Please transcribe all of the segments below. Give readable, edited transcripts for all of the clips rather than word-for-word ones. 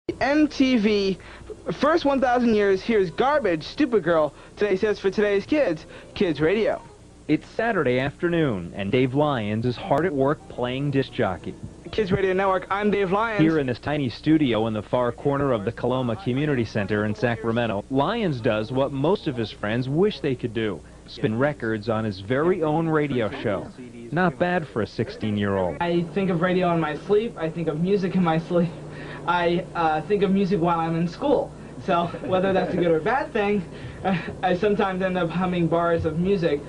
MTV First 1,000 Years, here's Garbage, Stupid Girl. Today says for today's kids, Kids Radio. It's Saturday afternoon, and Dave Lyons is hard at work playing disc jockey. Kids Radio Network, I'm Dave Lyons. Here in this tiny studio in the far corner of the Coloma Community Center in Sacramento, Lyons does what most of his friends wish they could do: spin records on his very own radio show. Not bad for a 16-year-old. I think of radio in my sleep. I think of music in my sleep. I think of music while I'm in school. So whether that's a good or bad thing, I sometimes end up humming bars of music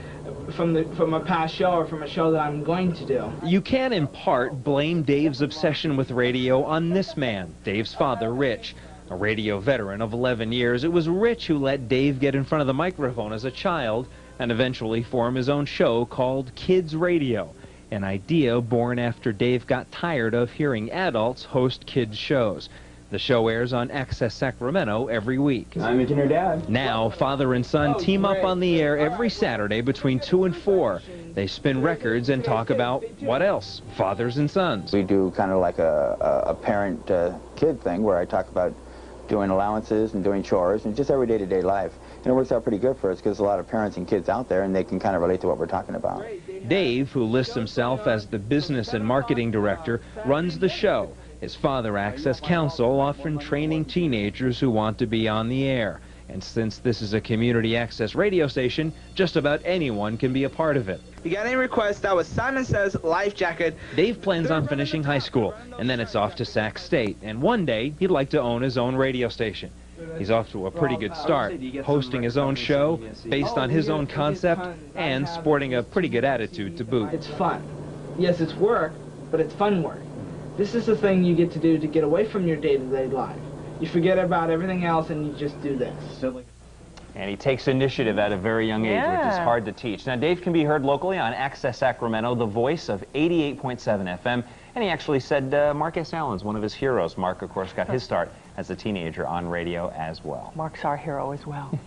from a past show or from a show that I'm going to do. You can, in part, blame Dave's obsession with radio on this man, Dave's father, Rich. A radio veteran of 11 years, it was Rich who let Dave get in front of the microphone as a child and eventually form his own show called Kids Radio, an idea born after Dave got tired of hearing adults host kids shows. The show airs on Access Sacramento every week. I'm Engineer Dad. Now, father and son team up on the air every Saturday between 2 and 4. They spin records and talk about, what else? Fathers and sons. We do kind of like a parent-kid thing where I talk about doing allowances and doing chores and just every day-to-day life. And it works out pretty good for us because there's a lot of parents and kids out there and they can kind of relate to what we're talking about. Dave, who lists himself as the business and marketing director, runs the show. His father acts as counsel, often training teenagers who want to be on the air. And since this is a community access radio station, just about anyone can be a part of it. You got any requests? That was Simon Says Life Jacket. Dave plans on finishing high school, and then it's off to Sac State. And one day, he'd like to own his own radio station. He's off to a pretty good start, hosting his own show based on his own concept and sporting a pretty good attitude to boot. It's fun. Yes, it's work, but it's fun work. This is the thing you get to do to get away from your day-to-day life. You forget about everything else and you just do this. And he takes initiative at a very young age, which is hard to teach. Now, Dave can be heard locally on Access Sacramento, the voice of 88.7 FM. And he actually said Mark S. Allen's one of his heroes. Mark, of course, got his start as a teenager on radio as well. Mark's our hero as well.